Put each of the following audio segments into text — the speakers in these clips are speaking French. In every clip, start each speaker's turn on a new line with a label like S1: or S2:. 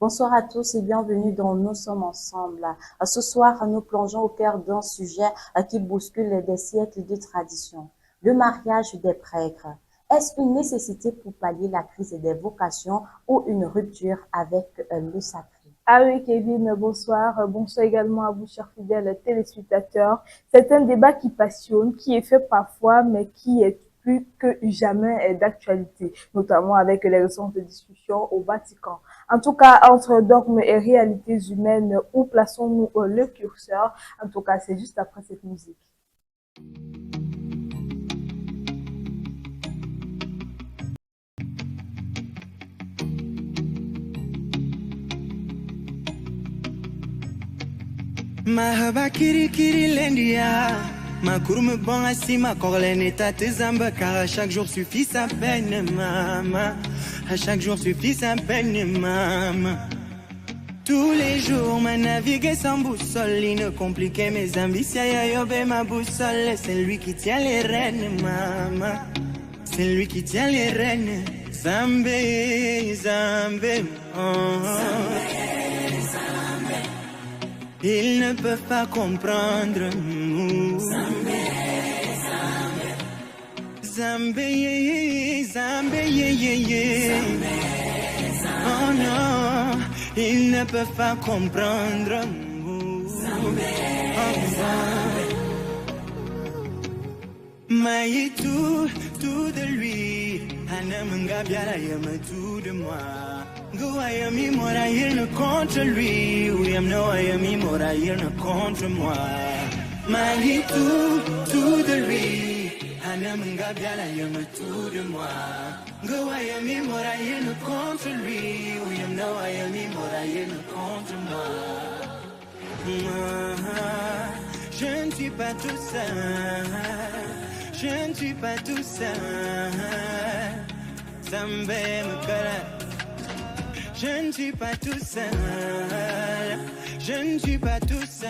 S1: Bonsoir à tous et bienvenue dans Nous sommes ensemble. Ce soir, nous plongeons au cœur d'un sujet qui bouscule des siècles de tradition. Le mariage des prêtres. Est-ce une nécessité pour pallier la crise des vocations ou une rupture avec le sacré?
S2: Ah oui, Kevin, bonsoir. Bonsoir également à vous, chers fidèles téléspectateurs. C'est un débat qui passionne, qui est fait parfois, mais qui est plus que jamais d'actualité, notamment avec les récentes discussions au Vatican. En tout cas, entre dogmes et réalités humaines, où plaçons-nous le curseur? En tout cas, c'est juste après cette musique.
S3: Mahaba kiri kiri lendia. Ma courme bon assis, ma corlène est à tes âmes, car à chaque jour suffit sa peine, maman. À chaque jour suffit sa peine, maman. Tous les jours, ma naviguer sans boussole, il ne compliquait mes ambitions, yobé ma boussole. C'est lui qui tient les rênes, maman. C'est lui qui tient les rênes. Zambé, Zambé, oh. Ils ne peuvent pas comprendre. Zambé, Zambé, oh non, ils ne peuvent pas comprendre. Mais tout de lui. Anamanga biara yama tout de moi. Go ayami mora il ne contre lui. Oui, no ayami mora il ne contre moi. Mais tout de lui. Anamanga biara yama tout de moi. Go ayami mora il ne contre lui. Oui, no ayami mora il ne contre moi. Je ne suis pas tout seul. Je ne suis pas tout seul. Zambé me kara. Je ne suis pas tout seul. Je ne suis pas tout seul.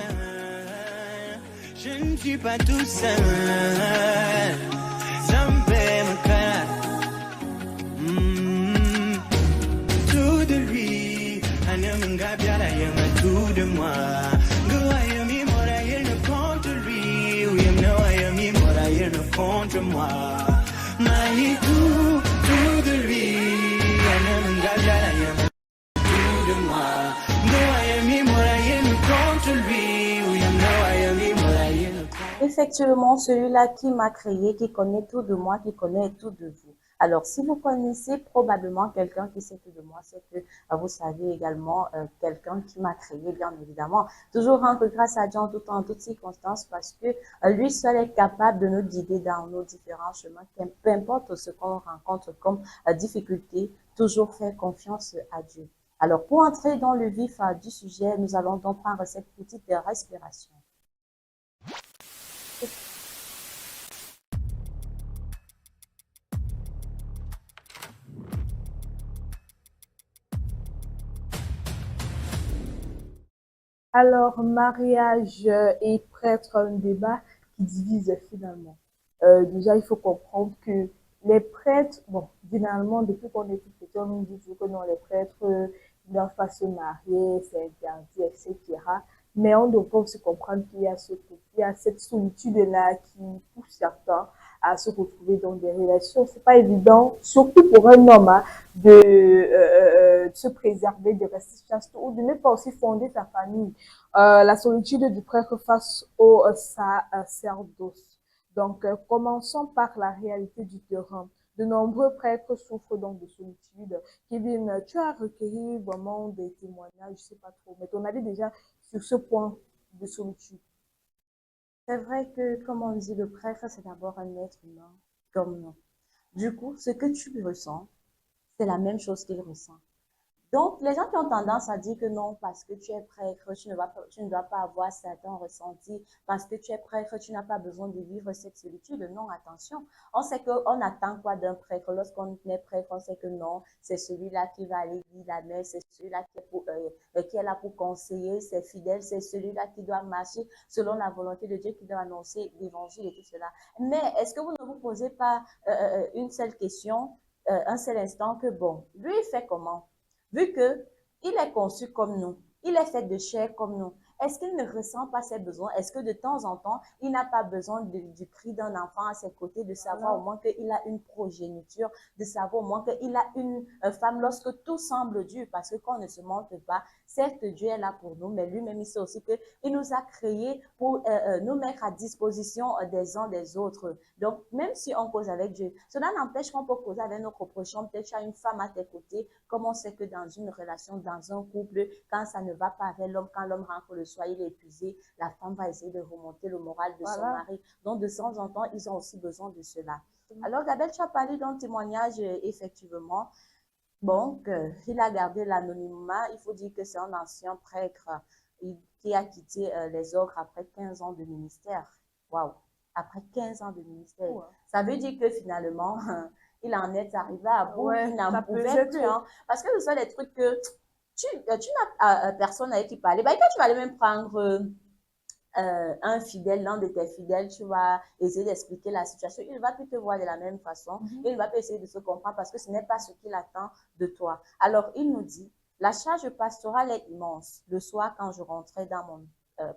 S3: Je ne suis pas tout seul. Zambé me kara. Tout de lui. Anamanga biara yama tout de moi. Goayami mora il ne compte lui. Oui, no ayami mora il ne contre moi. Mais tout de lui. Anamanga biara yama tout de moi. Goayami mora il ne contre lui. Oui, no ayami mora il ne contre.
S1: Effectivement, celui-là qui m'a créé, qui connaît tout de moi, qui connaît tout de vous. Alors, si vous connaissez probablement quelqu'un qui sait tout de moi, c'est que vous savez également quelqu'un qui m'a créé, bien évidemment. Toujours rendre grâce à Dieu en tout temps, en toutes circonstances, parce que lui seul est capable de nous guider dans nos différents chemins, peu importe ce qu'on rencontre comme difficulté, toujours faire confiance à Dieu. Alors, pour entrer dans le vif du sujet, nous allons donc prendre cette petite respiration.
S2: Alors, mariage et prêtre, un débat qui divise finalement. Déjà, il faut comprendre que les prêtres, bon, généralement, depuis qu'on est tout petit, on nous dit toujours que non, les prêtres ne doivent pas se marier, c'est interdit, etc. Mais on doit aussi comprendre qu'il y a il y a cette solitude-là qui pousse certains à se retrouver dans des relations. C'est pas évident, surtout pour un homme, hein, de se préserver, de rester chaste ou de ne pas aussi fonder sa famille. La solitude du prêtre face au sacerdoce. Donc, commençons par la réalité du terrain. De nombreux prêtres souffrent donc de solitude. Kevin, tu as recueilli vraiment des témoignages, je sais pas trop, mais ton avis déjà sur ce point de solitude.
S1: C'est vrai que, comme on dit, le prêtre, c'est d'abord un être humain comme nous. Du coup, ce que tu ressens, c'est la même chose qu'il ressent. Donc, les gens qui ont tendance à dire que non, parce que tu es prêtre, tu ne dois pas avoir certains ressentis, parce que tu es prêtre, tu n'as pas besoin de vivre cette solitude. Non, attention. On sait qu'on attend quoi d'un prêtre? Lorsqu'on est prêtre, on sait que non, c'est celui-là qui va aller lire la messe, c'est celui-là qui est là pour conseiller ses fidèles, c'est celui-là qui doit marcher selon la volonté de Dieu, qui doit annoncer l'évangile et tout cela. Mais est-ce que vous ne vous posez pas une seule question, un seul instant que bon, lui, il fait comment? Vu que Il est conçu comme nous. Il est fait de chair comme nous. Est-ce qu'il ne ressent pas ses besoins? Est-ce que de temps en temps, il n'a pas besoin du cri d'un enfant à ses côtés, de savoir au
S2: Voilà.
S1: moins qu'il a une progéniture, de savoir au moins qu'il a une femme lorsque tout semble dur, parce que quand on ne se montre pas, certes, Dieu est là pour nous, mais lui-même, il sait aussi qu'il nous a créés pour nous mettre à disposition des uns des autres. Donc, même si on cause avec Dieu, cela n'empêche qu'on peut causer avec notre prochain. Peut-être tu as une femme à tes côtés, comme on sait que dans une relation, dans un couple, quand ça ne va pas avec l'homme, quand l'homme rentre le soir, il est épuisé, la femme va essayer de remonter le moral de son
S2: Voilà.
S1: mari. Donc, de temps en temps, ils ont aussi besoin de cela. Alors, Gabelle, tu as parlé d'un témoignage, effectivement. Donc, il a gardé l'anonymat. Il faut dire que c'est un ancien prêtre qui a quitté les ogres après 15 ans de ministère. Waouh! Après 15 ans de ministère.
S2: Ouais.
S1: Ça veut dire que finalement, il en est arrivé à bout. Il
S2: Ouais,
S1: n'en
S2: ça
S1: pouvait
S2: pesait
S1: plus.
S2: trop.
S1: Hein, parce que ce sont des trucs que tu n'as personne avec qui parler. Bah, quand tu vas aller même prendre un fidèle, l'un de tes fidèles, tu vas essayer d'expliquer la situation, il va plus te voir de la même façon, il va plus essayer de se comprendre parce que ce n'est pas ce qu'il attend de toi. Alors, il nous dit, la charge pastorale est immense. Le soir, quand je rentrais dans mon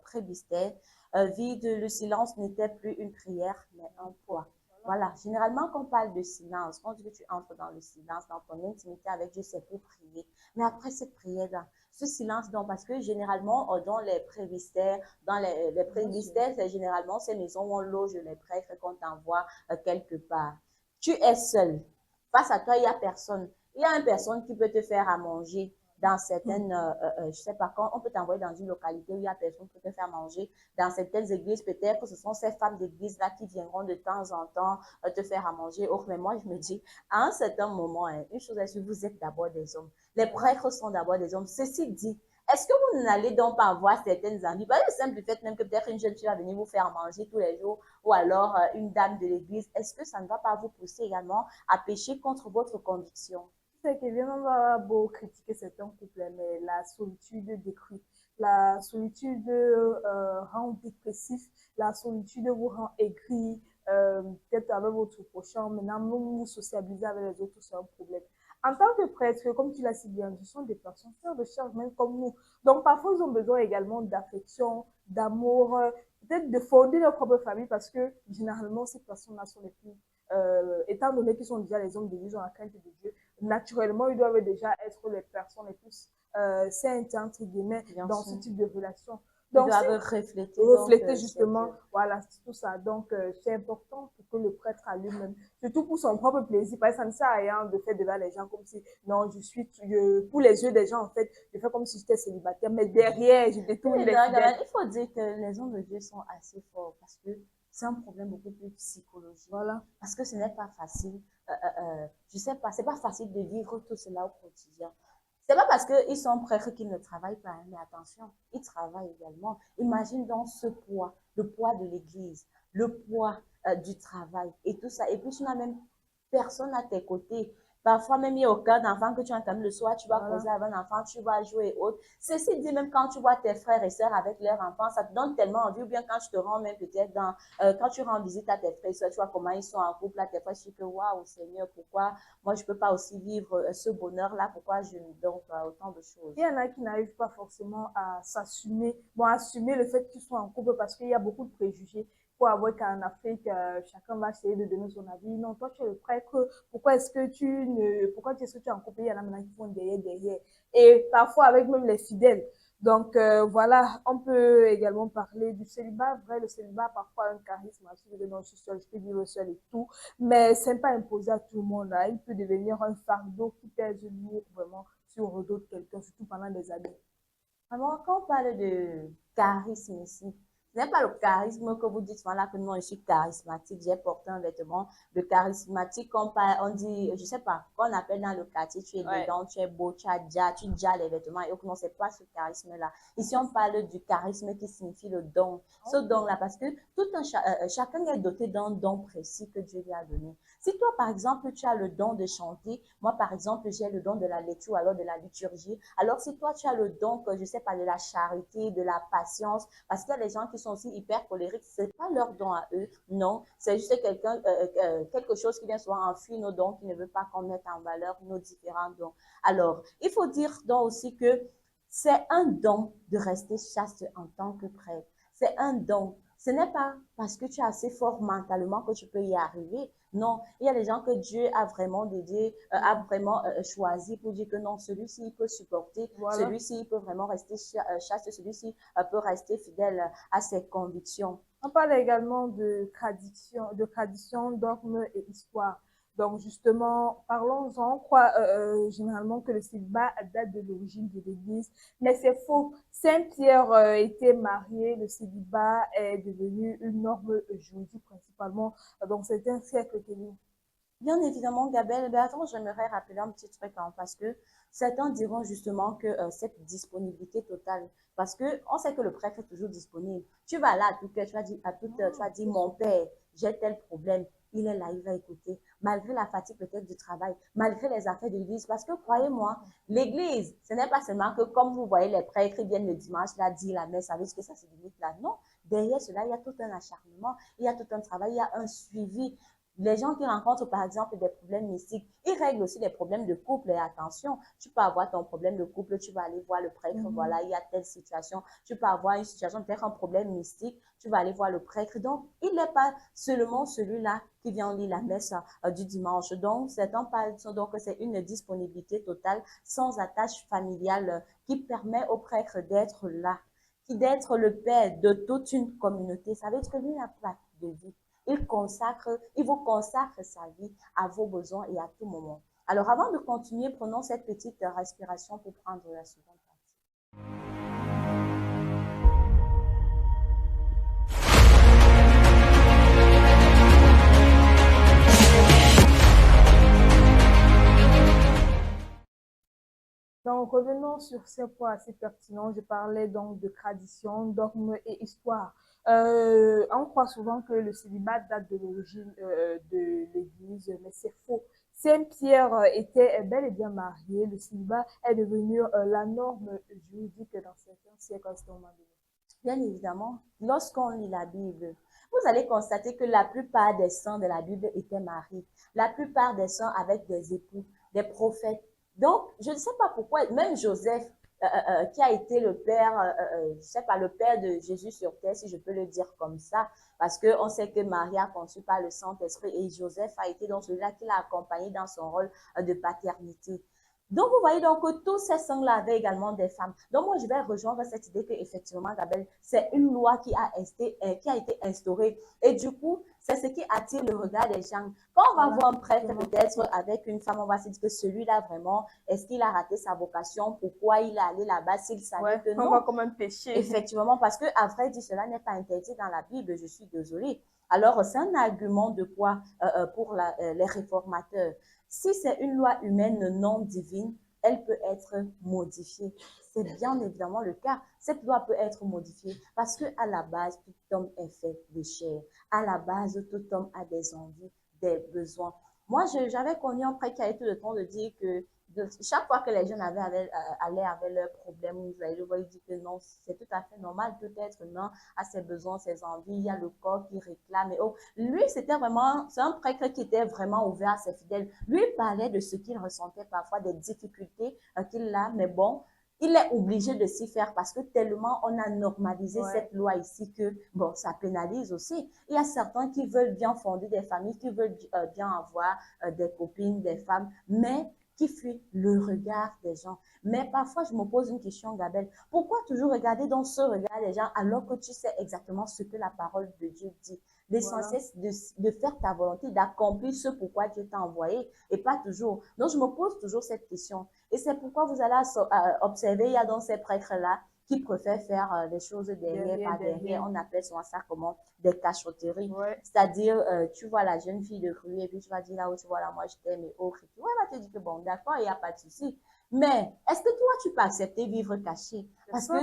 S1: prébistère, vide, le silence n'était plus une prière, mais un poids. Voilà, généralement, quand on parle de silence, quand tu entres dans le silence, dans ton intimité avec Dieu, c'est pour prier. Mais après cette prière-là, ce silence, donc, parce que généralement, dans les prévistères, dans les prévistères, c'est généralement ces maisons où on loge les prêtres et qu'on t'envoie quelque part. Tu es seul. Face à toi, il n'y a personne. Il y a une personne qui peut te faire à manger dans certaines, je sais pas, quand on peut t'envoyer dans une localité où il y a personne qui peut te faire manger. Dans certaines églises, peut-être que ce sont ces femmes d'église-là qui viendront de temps en temps te faire à manger. Or, mais moi, je me dis, à un certain moment, hein, une chose est sûre, vous êtes d'abord des hommes. Les prêtres sont d'abord des hommes. Ceci dit, est-ce que vous n'allez donc pas avoir certaines envies? Par le simple fait même que peut-être une jeune fille va venir vous faire manger tous les jours ou alors une dame de l'église, est-ce que ça ne va pas vous pousser également à pécher contre votre conviction?
S2: C'est que bien, on va beau critiquer certains couples, mais la solitude détruit. La solitude rend dépressif, la solitude vous rend aigri, peut-être avec votre prochain. Maintenant, vous vous socialisez avec les autres, c'est un problème. En tant que prêtre, comme tu l'as si bien dit, ce sont des personnes faire de charge, même comme nous. Donc, parfois, ils ont besoin également d'affection, d'amour, peut-être de fonder leur propre famille parce que généralement, ces personnes-là sont les plus, étant donné qu'ils sont déjà les hommes de Dieu, ils ont la crainte de Dieu, naturellement, ils doivent déjà être les personnes les plus saintes, entre guillemets,
S1: Bien
S2: dans
S1: sûr.
S2: ce type de relation.
S1: Ils
S2: Donc, si
S1: doivent refléter,
S2: refléter justement,
S1: Dieu.
S2: voilà, tout ça. Donc, c'est important pour que le prêtre à lui-même, surtout pour son propre plaisir, parce que ça ne sert à rien de faire devant les gens comme si, non, pour les yeux des gens, en fait, je fais comme si j'étais célibataire, mais derrière, je détourne
S1: Oui,
S2: les fidèles.
S1: il faut dire que les hommes de Dieu sont assez forts parce que c'est un problème beaucoup plus psychologique.
S2: Voilà.
S1: Parce que ce n'est pas facile. Je sais pas, c'est pas facile de vivre tout cela au quotidien. C'est pas parce qu'ils sont prêtres qu'ils ne travaillent pas, hein, mais attention, ils travaillent également. Imagine donc ce poids, le poids de l'église, le poids du travail et tout ça. Et puis, tu n'as même personne à tes côtés. Parfois, même il y a aucun enfant que tu entends le soir, tu vas causer
S2: Voilà.
S1: avec un enfant, tu vas jouer et autres. Ceci dit, même quand tu vois tes frères et sœurs avec leurs enfants, ça te donne tellement envie, ou bien quand tu te rends même peut-être quand tu rends visite à tes frères et sœurs, tu vois comment ils sont en couple, là, tes frères, tu dis que waouh, Seigneur, pourquoi moi je ne peux pas aussi vivre ce bonheur-là, pourquoi je me donne autant de choses.
S2: Il y en a qui n'arrivent pas forcément à s'assumer, bon, assumer le fait qu'ils sont en couple parce qu'il y a beaucoup de préjugés. Il faut avouer qu'en Afrique, chacun va essayer de donner son avis. Non, toi, tu es le prêtre. Pourquoi est-ce que tu es en couple? Il y en a maintenant qui font derrière. Et parfois avec même les fidèles. Donc, voilà, on peut également parler du célibat. Vrai, le célibat a parfois un charisme. Non, je suis seule, je peux vivre seule et tout. Mais c'est pas imposé à tout le monde. Hein. Il peut devenir un fardeau qui pèse lourd vraiment sur d'autres quelqu'un, surtout pendant des années.
S1: Alors, quand on parle de charisme ici, ce n'est pas le charisme que vous dites, voilà, que non, je suis charismatique, j'ai porté un vêtement. Le charismatique, on dit, je sais pas, qu'on appelle dans le quartier, tu es
S2: Ouais.
S1: dedans, tu es beau, tu as les vêtements. Et non, c'est pas ce charisme-là. Ici, on parle du charisme qui signifie le don. Ce don-là, parce que chacun est doté d'un don précis que Dieu lui a donné. Si toi, par exemple, tu as le don de chanter, moi, par exemple, j'ai le don de la lecture ou alors de la liturgie. Alors, si toi, tu as le don, que je sais pas, de la charité, de la patience, parce qu'il y a des gens qui sont aussi hyper colériques, c'est pas leur don à eux, non, c'est juste quelque chose qui vient souvent enfuir nos dons, qui ne veut pas qu'on mette en valeur nos différents dons. Alors, il faut dire donc aussi que c'est un don de rester chaste en tant que prêtre. C'est un don. Ce n'est pas parce que tu es assez fort mentalement que tu peux y arriver. Non, il y a des gens que Dieu a vraiment dédié, a vraiment choisi pour dire que non, celui-ci, il peut supporter,
S2: Voilà.
S1: celui-ci, il peut vraiment rester chaste, celui-ci peut rester fidèle à ses convictions.
S2: On parle également de tradition, dogme et histoire. Donc justement, parlons-en. On croit généralement que le célibat date de l'origine de l'Église, mais c'est faux. Saint-Pierre était marié, le célibat est devenu une norme juridique principalement dans certains siècles connus.
S1: Bien évidemment, Gabelle, mais attends, j'aimerais rappeler un petit truc, hein, parce que certains diront justement que cette disponibilité totale, parce que on sait que le prêtre est toujours disponible. Tu vas là à tout cœur, tu vas dire à toute heure, tu vas dire mon père, j'ai tel problème, il est là, il va écouter, malgré la fatigue peut-être du travail, malgré les affaires de l'église, parce que croyez-moi, l'église, ce n'est pas seulement que comme vous voyez les prêtres, ils viennent le dimanche là dire la messe, savez ce que ça se limite là, non. Derrière cela, il y a tout un acharnement, il y a tout un travail, il y a un suivi. Les gens qui rencontrent, par exemple, des problèmes mystiques, ils règlent aussi des problèmes de couple. Et attention, tu peux avoir ton problème de couple, tu vas aller voir le prêtre, voilà, il y a telle situation. Tu peux avoir une situation, peut-être un problème mystique, tu vas aller voir le prêtre. Donc, il n'est pas seulement celui-là qui vient lire la messe du dimanche. Donc, certains parlent donc que c'est une disponibilité totale, sans attache familiale, qui permet au prêtre d'être là, qui d'être le père de toute une communauté. Ça veut dire que lui n'a pas de vie. Il vous consacre sa vie à vos besoins et à tout moment. Alors, avant de continuer, prenons cette petite respiration pour prendre la seconde partie.
S2: Donc, revenons sur ces points assez pertinents. Je parlais donc de tradition, dogme et histoire. On croit souvent que le célibat date de l'origine de l'Église, mais c'est faux. Saint-Pierre était bel et bien marié. Le célibat est devenu la norme juridique dans certains siècles à ce moment donné.
S1: Bien évidemment, lorsqu'on lit la Bible, vous allez constater que la plupart des saints de la Bible étaient mariés. La plupart des saints avec des époux, des prophètes. Donc, je ne sais pas pourquoi, même Joseph, qui a été le père, je ne sais pas, le père de Jésus sur terre, si je peux le dire comme ça, parce qu'on sait que Marie a conçu par le Saint-Esprit et Joseph a été donc celui-là qui l'a accompagné dans son rôle de paternité. Donc, vous voyez donc que tous ces sangs-là avaient également des femmes. Donc, moi, je vais rejoindre cette idée qu'effectivement, Gabelle, c'est une loi qui a été instaurée. Et du coup, c'est ce qui attire le regard des gens. Quand on va voir un prêtre peut-être avec une femme, on va se dire que celui-là, vraiment, est-ce qu'il a raté sa vocation? Pourquoi il est allé là-bas s'il savait que non?
S2: On va comme un péché.
S1: Effectivement, parce que, à vrai dire, cela n'est pas interdit dans la Bible, je suis désolée. Alors, c'est un argument de poids pour les réformateurs. Si c'est une loi humaine non divine, elle peut être modifiée. C'est bien évidemment le cas. Cette loi peut être modifiée parce que à la base, tout homme est fait de chair. À la base, tout homme a des envies, des besoins. Moi, j'avais connu un prêtre qui a été le temps de dire que chaque fois que les jeunes allaient avec leurs problèmes, vous allez le voir, il dit que non, c'est tout à fait normal, peut-être non, à ses besoins, ses envies, il y a le corps qui réclame. Et oh, lui, c'était vraiment, c'est un prêtre qui était vraiment ouvert à ses fidèles. Lui, il parlait de ce qu'il ressentait parfois, des difficultés qu'il a, mais bon, il est obligé de s'y faire parce que tellement on a normalisé cette loi ici que, bon, ça pénalise aussi. Il y a certains qui veulent bien fonder des familles, qui veulent bien avoir des copines, des femmes, mais qui fuit le regard des gens. Mais parfois, je me pose une question, Gabelle. Pourquoi toujours regarder dans ce regard des gens alors que tu sais exactement ce que la parole de Dieu dit? L'essentiel, c'est de faire ta volonté, d'accomplir ce pourquoi Dieu t'a envoyé et pas toujours. Donc, je me pose toujours cette question. Et c'est pourquoi vous allez observer, il y a dans ces prêtres-là qui préfèrent faire des choses derrière. On appelle souvent ça comment? Des cachotteries. C'est-à-dire, tu vois la jeune fille de rue et puis tu vas dire là où tu vois là, moi je t'aime et autres. Elle va te dire que bon, d'accord, il n'y a pas de souci. Mais est-ce que toi, tu peux accepter vivre caché? Parce que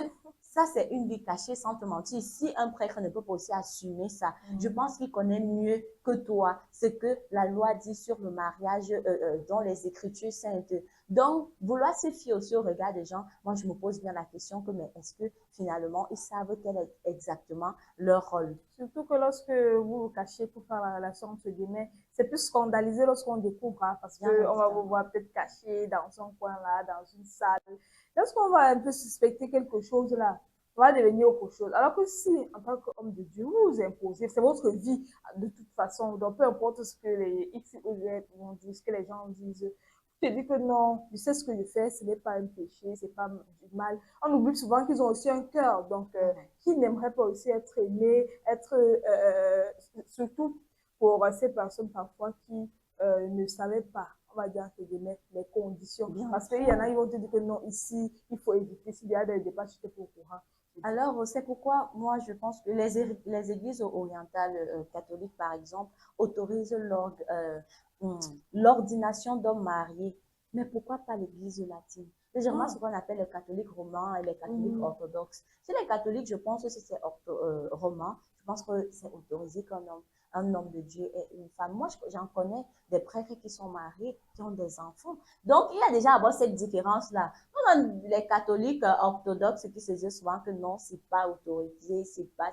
S1: Ça, c'est une vie cachée sans te mentir. Si un prêtre ne peut pas aussi assumer ça, je pense qu'il connaît mieux que toi ce que la loi dit sur le mariage dans les Écritures saintes. Donc, vouloir se fier aussi au regard des gens, moi, je me pose bien la question que, mais est-ce que finalement, ils savent quel est exactement leur rôle?
S2: Surtout que lorsque vous vous cachez pour faire la relation entre guillemets, c'est plus scandalisé lorsqu'on découvre, hein, parce
S1: Bien
S2: qu'on va vous
S1: évidemment.
S2: voir peut-être caché dans un coin là, dans une salle. Lorsqu'on va un peu suspecter quelque chose là, on va devenir autre chose. Alors que si, en tant qu'homme de Dieu, vous vous imposez, c'est votre vie de toute façon. Donc, peu importe ce que les X ou Y vont dire, ce que les gens disent, je te dis que non, je sais ce que je fais, ce n'est pas un péché, c'est pas du mal. On oublie souvent qu'ils ont aussi un cœur. Donc, qui n'aimerait pas aussi être aimé, être surtout pour ces personnes parfois qui ne savaient pas, on va dire que les conditions.
S1: Bien
S2: Parce qu'il y en a,
S1: sûr.
S2: ils vont te dire que non, ici, il faut éviter. S'il y a des débats, tu t'es pas au courant.
S1: Alors, c'est pourquoi moi, je pense que les églises orientales catholiques, par exemple, autorisent hum, l'ordination d'hommes mariés. Mais pourquoi pas l'église latine? Légèrement, ce
S2: Ah.
S1: qu'on appelle les catholiques romains et les catholiques
S2: Mhm.
S1: orthodoxes. Si les catholiques, je pense que si c'est romain, je pense que c'est autorisé un homme de Dieu et une femme. Moi, j'en connais des prêtres qui sont mariés, qui ont des enfants. Donc, il y a déjà à cette différence-là. Les catholiques orthodoxes qui se disent souvent que non, c'est pas autorisé, c'est pas.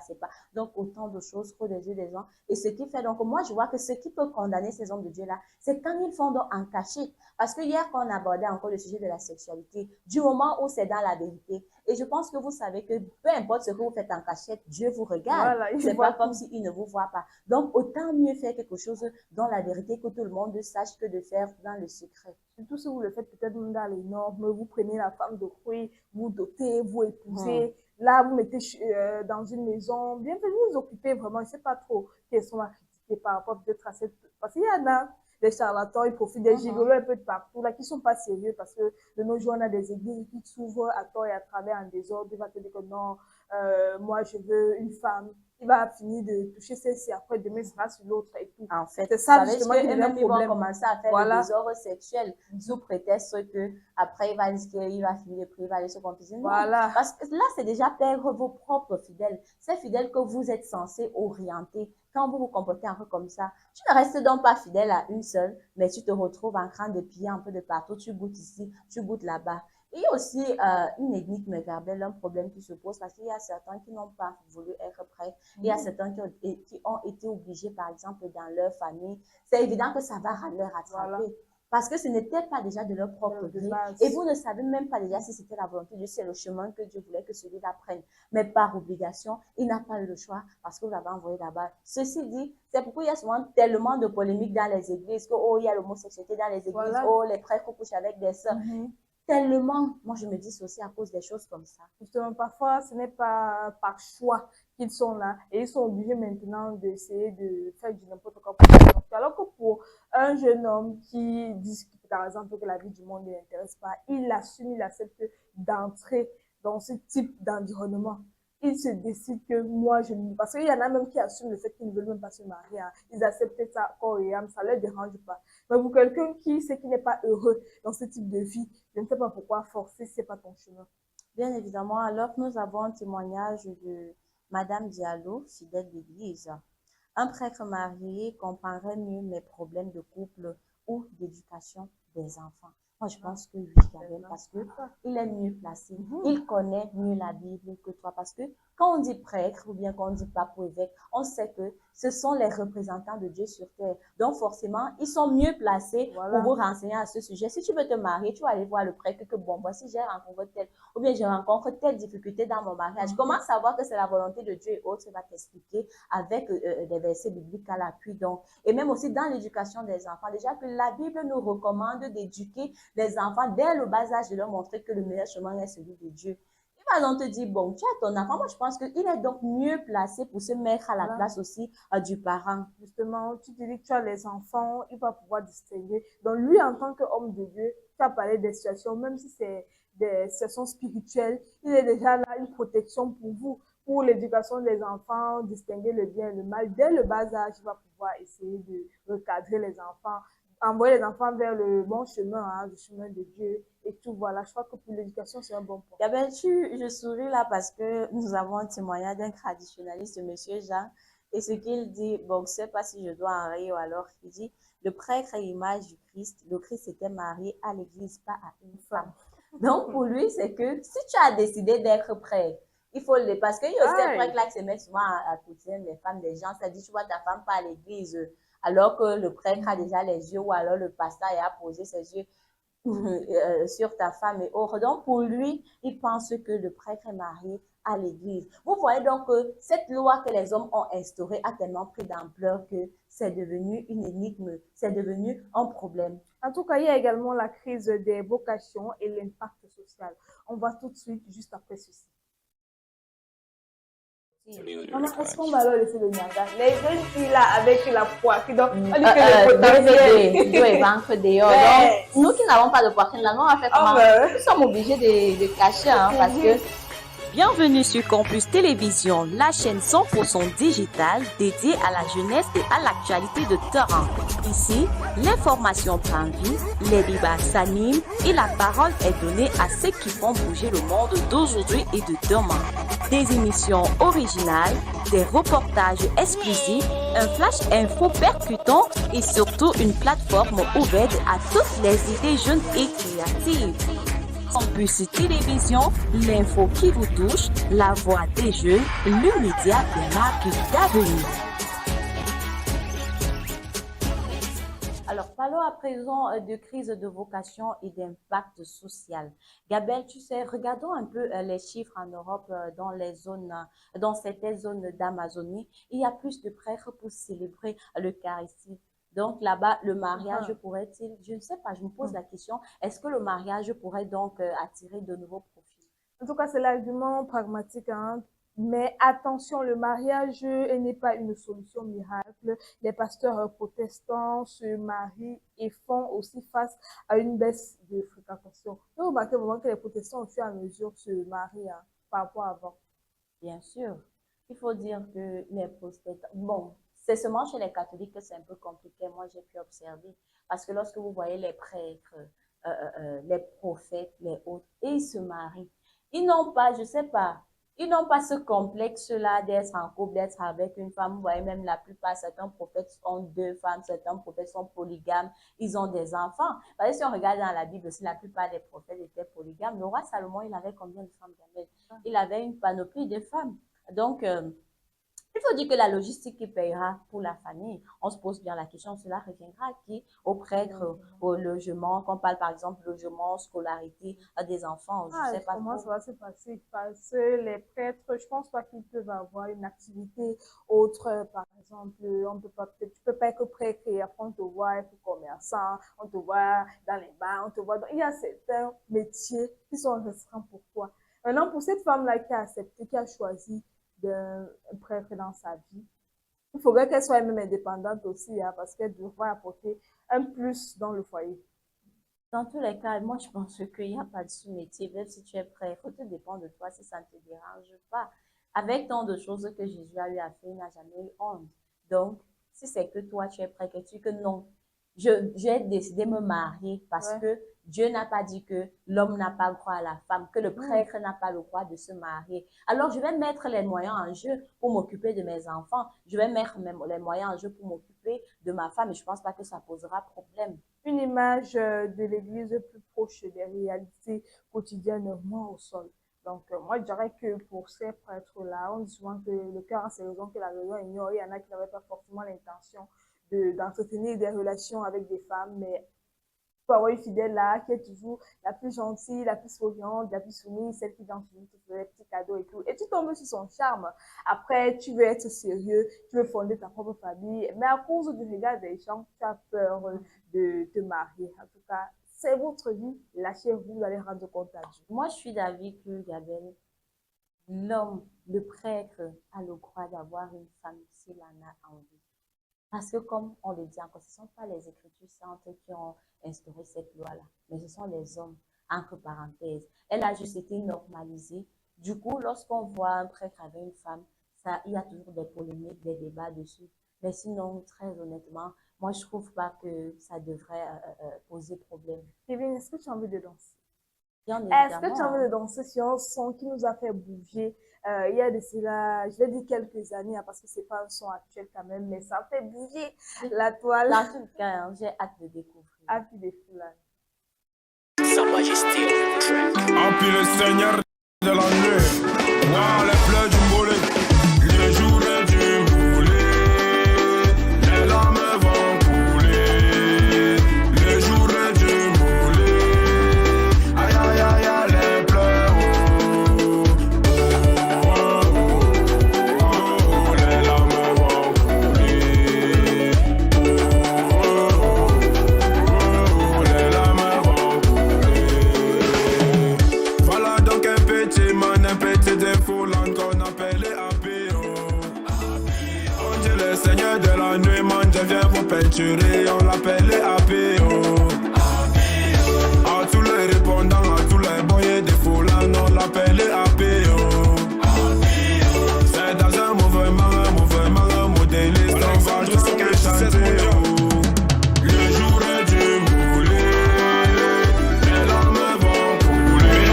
S1: Donc, autant de choses pour les yeux des gens. Et ce qui fait, donc, moi, je vois que ce qui peut condamner ces hommes de Dieu-là, c'est quand ils font donc en cachette. Parce que hier, quand on abordait encore le sujet de la sexualité, du moment où c'est dans la vérité, et je pense que vous savez que peu importe ce que vous faites en cachette, Dieu vous regarde.
S2: Voilà, ils
S1: C'est
S2: voient
S1: pas comme
S2: tout.
S1: s'il ne vous voit pas. Donc, autant mieux faire quelque chose dans la vérité que tout le monde sache que de faire dans le secret.
S2: Surtout si vous le faites peut-être même dans les normes, vous prenez la femme de fruits, vous dotez, vous épousez, là vous mettez dans une maison, bien que vous vous occupez vraiment, je ne sais pas trop quelles sont à critiquer par rapport peut-être à cette... Parce qu'il y en a des charlatans, ils profitent des gigolos un peu de partout, là, qui ne sont pas sérieux parce que de nos jours, on a des églises qui s'ouvrent à tort et à travers en désordre. Il va te dire que non, moi je veux une femme. Il va finir de toucher celle-ci, après demain sera sur l'autre et tout.
S1: En fait,
S2: C'est
S1: vous
S2: ça
S1: savez
S2: justement qui devient un
S1: qu'eux-mêmes, ils vont
S2: problème.
S1: commencer à faire le
S2: Voilà,
S1: désordre sexuel sous prétexte que après il va risquer, il va finir de prier, il va aller se confesser. Non,
S2: voilà.
S1: parce que là, c'est déjà perdre vos propres fidèles. Ces fidèles que vous êtes censés orienter. Quand vous vous comportez un peu comme ça, tu ne restes donc pas fidèle à une seule, mais tu te retrouves en train de piller un peu de partout. Tu goûtes ici, tu goûtes là-bas. Il y a aussi une énigme, Gabriel, un problème qui se pose parce qu'il y a certains qui n'ont pas voulu être prêts. Il y a certains qui ont été obligés, par exemple, dans leur famille. C'est évident que ça va leur
S2: Voilà,
S1: rattraper. Parce que ce n'était pas déjà de leur propre
S2: de
S1: gré. Et
S2: base.
S1: vous ne savez même pas déjà si c'était la volonté de Dieu, c'est le chemin que Dieu voulait que celui-là prenne. Mais par obligation, il n'a pas eu le choix parce que vous l'avez envoyé là-bas. Ceci dit, c'est pourquoi il y a souvent tellement de polémiques dans les églises que, oh, il y a l'homosexualité dans les églises,
S2: Voilà.
S1: oh, les prêtres couchent avec des sœurs. Tellement, moi je me dis c'est aussi à cause des choses comme ça.
S2: Justement, parfois, ce n'est pas par choix qu'ils sont là et ils sont obligés maintenant d'essayer de faire du n'importe quoi pour faire. Alors que pour un jeune homme qui dit par exemple que la vie du monde ne l'intéresse pas, il assume, il accepte d'entrer dans ce type d'environnement. Il se décide que moi, je ne... Parce qu'il y en a même qui assument le fait qu'ils ne veulent même pas se marier. Hein. Ils acceptent ça corps et âme, ça ne leur dérange pas. Mais pour quelqu'un qui sait qu'il n'est pas heureux dans ce type de vie, je ne sais pas pourquoi forcer, ce n'est pas ton chemin.
S1: Bien évidemment, alors nous avons un témoignage de Madame Diallo, fidèle d'église. Un prêtre marié comprendrait mieux mes problèmes de couple ou d'éducation des enfants. Moi, je pense que oui, Gabriel, parce que il est mieux placé. Il connaît mieux la Bible que toi. Parce que quand on dit prêtre ou bien quand on dit pape ou évêque, on sait que ce sont les représentants de Dieu sur terre. Donc, forcément, ils sont mieux placés pour vous renseigner à ce sujet. Si tu veux te marier, tu vas aller voir le prêtre que, bon, voici, j'ai rencontré tel, ou bien je rencontre telle difficulté dans mon mariage. Comment savoir que c'est la volonté de Dieu et autres, il va t'expliquer avec des versets bibliques à l'appui. Donc, et même aussi dans l'éducation des enfants, déjà que la Bible nous recommande d'éduquer les enfants dès le bas âge, de leur montrer que le meilleur chemin est celui de Dieu. Il va donc te dire, bon, tu as ton enfant. Moi, je pense qu'il est donc mieux placé pour se mettre à la place aussi du parent.
S2: Justement, tu te dis que tu as les enfants, il va pouvoir distinguer. Donc, lui, en tant qu'homme de Dieu, tu as parlé des situations, même si c'est des situations spirituelles, il est déjà là une protection pour vous, pour l'éducation des enfants, distinguer le bien et le mal. Dès le bas âge, il va pouvoir essayer de recadrer les enfants envoyer les enfants vers le bon chemin, hein, le chemin de Dieu et tout. Voilà, je crois que pour l'éducation, c'est un bon point.
S1: Gabriel, je souris là parce que nous avons un témoignage d'un traditionnaliste, Monsieur Jean, et ce qu'il dit, bon, je ne sais pas si je dois en rire ou alors, il dit, le prêtre est l'image du Christ. Le Christ était marié à l'église, pas à une femme. Donc, pour lui, c'est que si tu as décidé d'être prêtre, il faut le, parce qu'il y a aussi un prêtre là qui se met souvent à côté les femmes des gens, ça dit, tu vois ta femme pas à l'église, alors que le prêtre a déjà les yeux, ou alors le pasteur a posé ses yeux sur ta femme et autres. Donc, pour lui, il pense que le prêtre est marié à l'église. Vous voyez donc que cette loi que les hommes ont instaurée a tellement pris d'ampleur que c'est devenu une énigme, c'est devenu un problème.
S2: En tout cas, il y a également la crise des vocations et l'impact social. On va tout de suite, juste après ceci. Maman, est-ce qu'on va alors laisser le Niaga? Les jeunes filles là, avec la poitrine, donc on dit que le potentiel.
S1: Deux et ventre dehors. Donc, nous qui n'avons pas de poitrine là, nous on va faire comment? Nous sommes obligés de cacher, hein, parce que
S4: Bienvenue sur Campus Télévision, la chaîne 100% digitale dédiée à la jeunesse et à l'actualité de terrain. Ici, l'information prend vie, les débats s'animent et la parole est donnée à ceux qui font bouger le monde d'aujourd'hui et de demain. Des émissions originales, des reportages exclusifs, un flash info percutant et surtout une plateforme ouverte à toutes les idées jeunes et créatives. Campus Télévision, l'info qui vous touche, la voix des jeunes, le média des marques d'avenir.
S1: Alors, parlons à présent de crise de vocation et d'impact social. Gabriel, tu sais, regardons un peu les chiffres en Europe dans les zones, dans certaines zones d'Amazonie. Il y a plus de prêtres pour célébrer l'Eucharistie. Donc là-bas, le mariage pourrait-il, je ne sais pas, je me pose la question, est-ce que le mariage pourrait donc attirer de nouveaux profils?
S2: En tout cas, c'est l'argument pragmatique, hein. Mais attention, le mariage n'est pas une solution miracle. Les pasteurs protestants se marient et font aussi face à une baisse de fréquentation. Vous remarquez vraiment que les protestants, au fur et à mesure, se marient, hein, par rapport à avant.
S1: Bien sûr, il faut dire que les protestants, bon, c'est seulement chez les catholiques que c'est un peu compliqué, moi j'ai pu observer. Parce que lorsque vous voyez les prêtres, les prophètes, les autres, et ils se marient, ils n'ont pas, je sais pas, ils n'ont pas ce complexe-là d'être en couple, d'être avec une femme. Vous voyez, même la plupart, certains prophètes ont deux femmes, certains prophètes sont polygames, ils ont des enfants. Parce que si on regarde dans la Bible aussi, la plupart des prophètes étaient polygames. Le roi Salomon, il avait combien de femmes, Gamel? Il avait une panoplie de femmes. Donc, il faut dire que la logistique qui payera pour la famille, on se pose bien la question, cela reviendra à qui? Aux prêtres, au logement, qu'on parle par exemple logement, scolarité à des enfants, je sais pas
S2: comment
S1: trop.
S2: ça va se passer? Parce que les prêtres, je pense pas qu'ils peuvent avoir une activité autre, par exemple, on peut pas, tu peux pas être prêtre et après on te voit être commerçant, on te voit dans les bars, on te voit il y a certains métiers qui sont restreints pour toi. Maintenant, pour cette femme-là qui a accepté, qui a choisi d'un prêtre dans sa vie, il faudrait qu'elle soit même indépendante aussi, hein, parce qu'elle devrait apporter un plus dans le foyer.
S1: Dans tous les cas, moi, je pense qu'il n'y a pas de sous-métier. Même si tu es prêt, il faut te dépendre de toi si ça ne te dérange pas. Avec tant de choses que Jésus a eu à faire, il n'a jamais eu honte. Donc, si c'est que toi, tu es prêt, que tu dis que non, j'ai décidé de me marier parce que Dieu n'a pas dit que l'homme n'a pas le droit à la femme, que le prêtre n'a pas le droit de se marier. Alors, je vais mettre les moyens en jeu pour m'occuper de mes enfants. Je vais mettre les moyens en jeu pour m'occuper de ma femme et je ne pense pas que ça posera problème.
S2: Une image de l'Église plus proche des réalités quotidiennes, moins au sol. Donc, moi, je dirais que pour ces prêtres-là, on dit souvent que le cœur a ses raisons, que la raison ignore. Il y en a qui n'avaient pas forcément l'intention d'entretenir des relations avec des femmes, mais faut avoir une fidèle là, qui est toujours la plus gentille, la plus souriante, la plus soumise, celle qui danse toujours, te fait des petits cadeaux et tout. Et tu tombes sur son charme. Après, tu veux être sérieux, tu veux fonder ta propre famille, mais à cause du regard des gens, tu as peur de te marier. En tout cas, c'est votre vie, lâchez-vous, vous allez rendre compte à Dieu.
S1: Moi, je suis d'avis que, Gabriel, l'homme, le prêtre, a le droit d'avoir une femme s'il en a envie. Parce que comme on le dit encore, ce ne sont pas les Écritures saintes qui ont instauré cette loi-là, mais ce sont les hommes, entre parenthèses. Elle a juste été normalisée. Du coup, lorsqu'on voit un prêtre avec une femme, il y a toujours des polémiques, des débats dessus. Mais sinon, très honnêtement, moi, je trouve pas que ça devrait poser problème.
S2: Kevin, est-ce que tu as envie de danser?
S1: Bien
S2: Est-ce que tu
S1: évidemment,
S2: as envie de
S1: hein.
S2: danser sur un son qui nous a fait bouger il y a de cela, je vais dire quelques années, hein, parce que c'est pas un son actuel quand même, mais ça fait bouger la toile
S1: Dans tout cas, hein, j'ai hâte de découvrir.
S2: à plus des foulards.
S5: Empire le seigneur de la nuit. Dans les pleurs du mollet, les jours du mollet, les larmes vont couler. Les jours du mollet, aïe aïe aïe aïe, les pleurs. Oh, les larmes vont couler. Les larmes vont couler. Voilà donc un petit man, un petit défoulant qu'on appelait Abio. On dit le seigneur de la nuit, man, je viens vous peinturer, on l'appelait Abio. À tous les répondants, à tous les boyers défoulants, on l'appelait Abio. C'est dans un mouvement modéliste, on va donc chanter. Le jour du moulé, les larmes vont couler.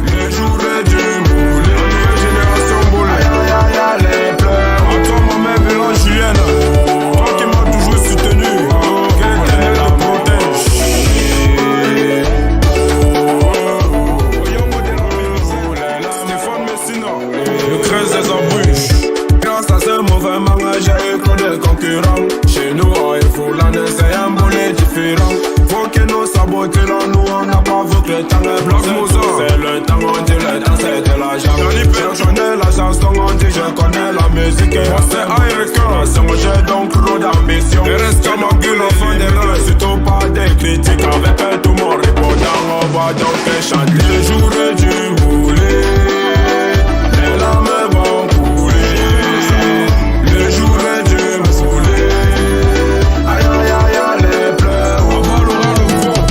S5: Le jour du moulé, la nouvelle génération boulée. Aïe aïe aïe, les pleurs. À toi ma mère mélangienne, toi qui m'as toujours soutenu, que l'éternel te protège. Stéphane Messina, le 13 des embûches. Grâce à ce mauvais manga, j'ai eu trop de concurrents. Chez nous, il faut l'année, c'est un boulet différent. Faut que nous saboter là, nous on n'a pas vu que le temps est bloc. C'est le temps, on dit le temps, c'est de la jambe. Je connais la chanson, on dit je connais la musique. Moi c'est Aïreka, j'ai donc trop d'ambition. Et reste comme un gueule au fond des rangs, surtout pas des critiques. Avec tout mon répondant, on va donc chanter. Le jour du moulé, les larmes vont couler. Le jour du moulé, aïe aïe aïe aïe, les pleurs. On va le gros.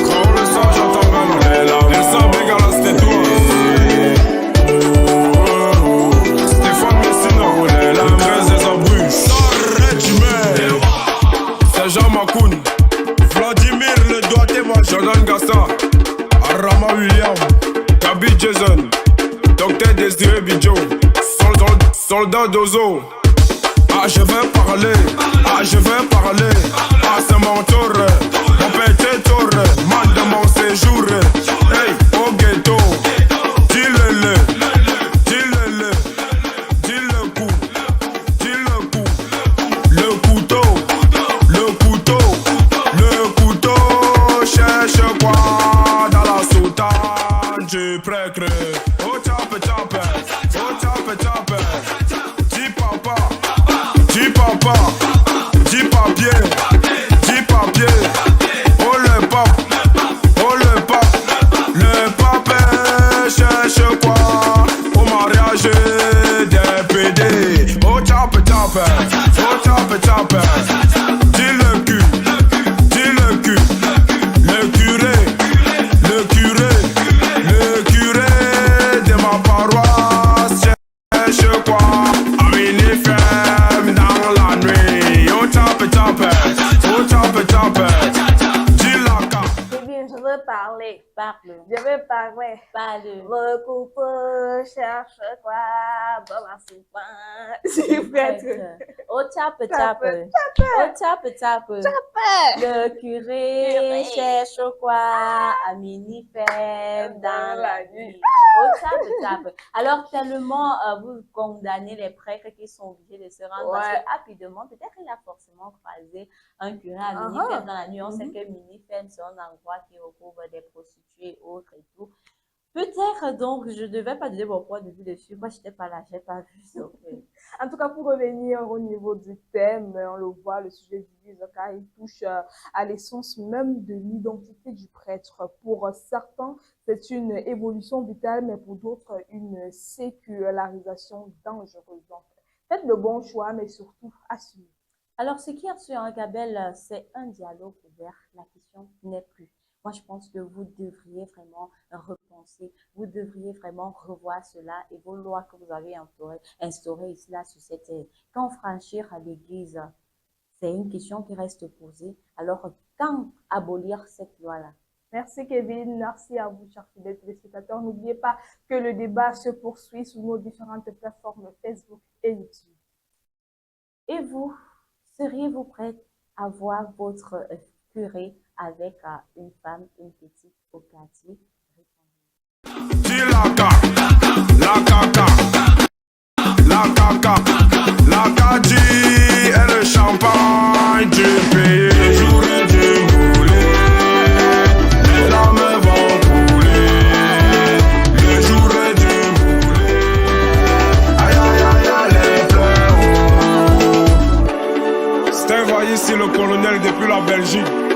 S5: Quand on le sent, j'entends mal les larmes. Les sangs bégalas, c'était toi. Stéphane Messina, les larmes. Le 13 des embûches. C'est Jean Macoun, Vladimir le doigté, Jordan Gassa, Arama William, Kaby Jason, Docteur Désiré Bidjo, Soldat Dozo. Ah je vais parler, ah c'est mon tour, mon petit tour, mal de mon séjour. Hey, au ghetto, dis-le, dis-le, dis le coup, le couteau, cherche quoi dans la soutane du prêtre. Oh tape, dis papa, dis papier, oh le pape, le pape cherche quoi au mariage des PD. Oh tape, dis le cul, le curé de ma paroisse cherche quoi à femme dans la nuit. Oh tape, dis la carte.
S2: Kevin, je veux parler.
S1: Parle,
S2: Je veux parler.
S1: parle.
S2: Le couple cherche quoi dans la soupane. S'il vous plaît.
S1: Au tape.
S2: Tape.
S1: Au tape. Le curé cherche quoi à femme dans la nuit. Au tape. Alors tellement vous condamnez les prêtres qui sont obligés de se rendre parce que rapidement, peut-être il a forcément croisé un curé à femme dans la nuit. On sait que femme c'est un endroit qui recouvre des prostituées, autres et tout. Peut-être donc, je ne devais pas donner mon point de vue dessus. Moi, je n'étais pas là, je n'ai pas vu. Donc,
S2: En tout cas, pour revenir au niveau du thème, on le voit, le sujet divise car il touche à l'essence même de l'identité du prêtre. Pour certains, c'est une évolution vitale, mais pour d'autres, une sécularisation dangereuse. Donc, faites le bon choix, mais surtout, assumez.
S1: alors, ce qui est sur un Gabel, c'est un dialogue ouvert. La question n'est plus Moi, je pense que vous devriez vraiment repenser, vous devriez vraiment revoir cela et vos lois que vous avez instaurées ici, là, sur cette terre. Quand franchir à l'église, c'est une question qui reste posée. Alors, quand abolir cette loi-là?
S2: Merci Kevin, merci à vous, chers fidèles téléspectateurs. N'oubliez pas que le débat se poursuit sur nos différentes plateformes Facebook et YouTube.
S1: Et vous, seriez-vous prête à voir votre curé avec une femme, une petite au quartier?
S5: Dis la caca, la caca, la caca et le champagne du pays. Le jour est du moulé, les larmes vont couler. Le jour est du moulé, aïe aïe aïe aïe les fleurs. C'était ici le colonel depuis la Belgique.